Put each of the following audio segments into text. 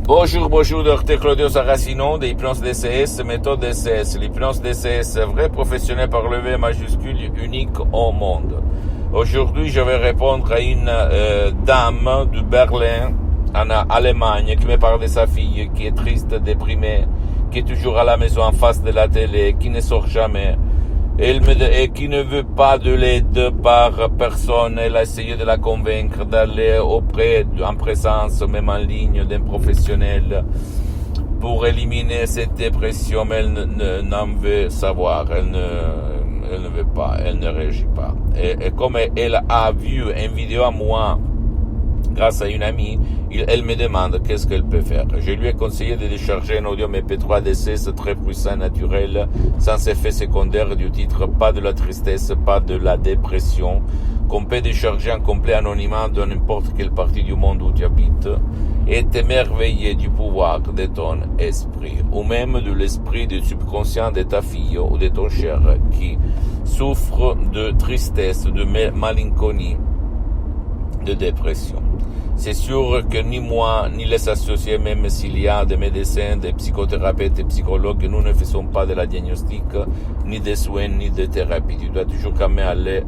Bonjour, docteur Claudio Saracino de l'hypnose DCS, méthode DCS. L'hypnose DCS, vrai professionnel par le V majuscule, unique au monde. Aujourd'hui, je vais répondre à une dame de Berlin, en Allemagne, qui me parle de sa fille, qui est triste, déprimée, qui est toujours à la maison en face de la télé, qui ne sort jamais. Et qui ne veut pas de l'aide par personne. Elle a essayé de la convaincre d'aller en présence, même en ligne, d'un professionnel pour éliminer cette dépression, mais elle n'en veut savoir. Elle ne veut pas, elle ne réagit pas. Et comme elle a vu une vidéo à moi, grâce à une amie, elle me demande qu'est-ce qu'elle peut faire. Je lui ai conseillé de décharger un audio MP3 DCS très puissant, naturel, sans effet secondaire, du titre pas de la tristesse, pas de la dépression, qu'on peut décharger en complet anonymat dans n'importe quelle partie du monde où tu habites, et t'émerveiller du pouvoir de ton esprit, ou même de l'esprit du subconscient de ta fille ou de ton cher, qui souffre de tristesse, de malinconie, de dépression. C'est sûr que ni moi, ni les associés, même s'il y a des médecins, des psychothérapeutes et psychologues, nous ne faisons pas de la diagnostic, ni des soins, ni de thérapie. Tu dois toujours quand même aller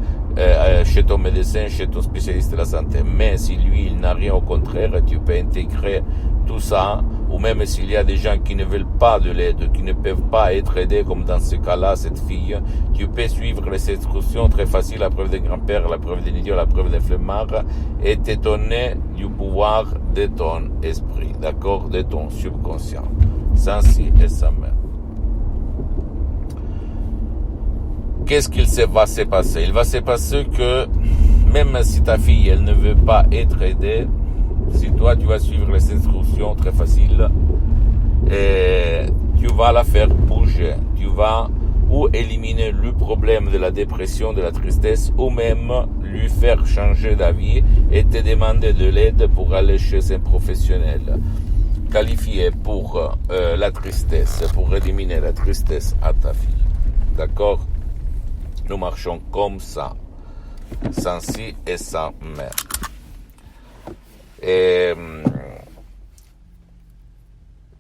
chez ton médecin, chez ton spécialiste de la santé. Mais si lui, il n'a rien, au contraire, tu peux intégrer tout ça, ou même s'il y a des gens qui ne veulent pas de l'aide, qui ne peuvent pas être aidés, comme dans ce cas-là, cette fille, tu peux suivre les instructions très faciles, la preuve des grands-pères, la preuve des idiots, la preuve des flemmards, et t'étonner du pouvoir de ton esprit, d'accord, de ton subconscient, sans si et sans mais. Qu'est-ce qu'il va se passer? Il va se passer que, même si ta fille, elle ne veut pas être aidée, si toi tu vas suivre les instructions très faciles, et tu vas la faire bouger, tu vas ou éliminer le problème de la dépression, de la tristesse, ou même lui faire changer d'avis et te demander de l'aide pour aller chez un professionnel qualifié pour la tristesse, pour éliminer la tristesse à ta fille. D'accord? Nous marchons comme ça, sans si et sans mais. Et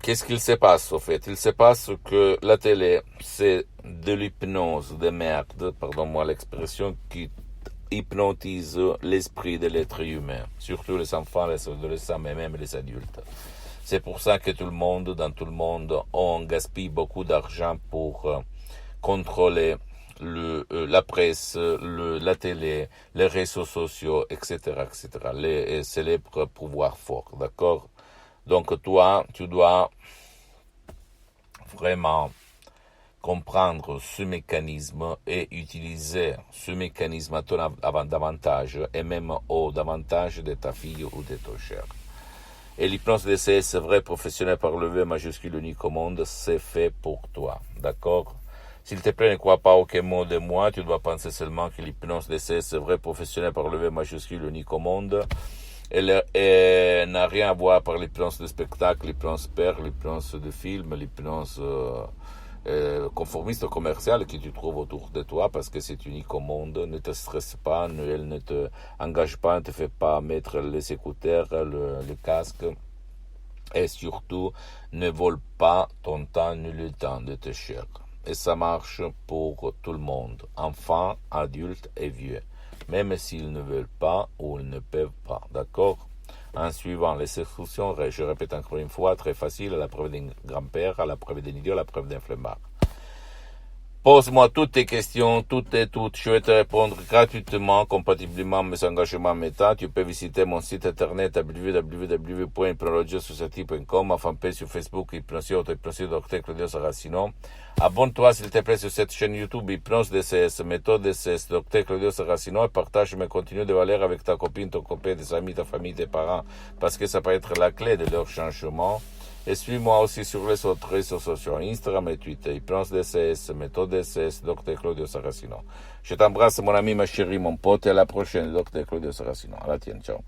qu'est-ce qu'il se passe au fait? Il se passe que la télé, c'est de l'hypnose de merde, pardon-moi l'expression, qui hypnotise l'esprit de l'être humain, surtout les enfants, les adolescents, mais même les adultes. C'est pour ça que dans tout le monde, on gaspille beaucoup d'argent pour contrôler la presse, la télé, les réseaux sociaux, etc., les célèbres pouvoirs forts, d'accord? Donc toi, tu dois vraiment comprendre ce mécanisme et utiliser ce mécanisme à ton avantage et même au avantage de ta fille ou de ton cher. Et l'hypnose DCS, vrai professionnel par le V majuscule unique au monde, c'est fait pour toi, d'accord? S'il te plaît, ne crois pas aucun mot de moi, tu dois penser seulement que l'hypnose DCS, vrai professionnel par le V majuscule unique au monde, elle n'a rien à voir par l'hypnose de spectacle, l'hypnose père, l'hypnose de film, l'hypnose conformiste commerciale que tu trouves autour de toi, parce que c'est unique au monde. Ne te stresse pas, elle ne te engage pas, ne te fait pas mettre les écouteurs, le casque, et surtout ne vole pas ton temps ni le temps de tes chers. Et ça marche pour tout le monde, enfants, adultes et vieux, même s'ils ne veulent pas ou ils ne peuvent pas, d'accord? En suivant les instructions, je répète encore une fois, très facile, à la preuve d'un grand-père, à la preuve d'un idiot, à la preuve d'un flemmard. Pose-moi toutes tes questions, toutes, je vais te répondre gratuitement, compatiblement à mes engagements méta. Tu peux visiter mon site internet www.hypnologiasociety.com, ma fanpage sur Facebook, Hypnosie Dr Claudio Saracino. Abonne-toi s'il te plaît sur cette chaîne YouTube Hypnose DCS, méthode DCS, Dr Claudio Saracino, et partage mes contenus de valeur avec ta copine, ton copain, tes amis, ta famille, tes parents, parce que ça peut être la clé de leur changement. Et suis-moi aussi sur les autres réseaux sociaux, Instagram et Twitter, Hypnose DCS, méthode DCS, Dr Claudio Saracino. Je t'embrasse mon ami, ma chérie, mon pote, et à la prochaine, Dr Claudio Saracino. À la tienne, ciao.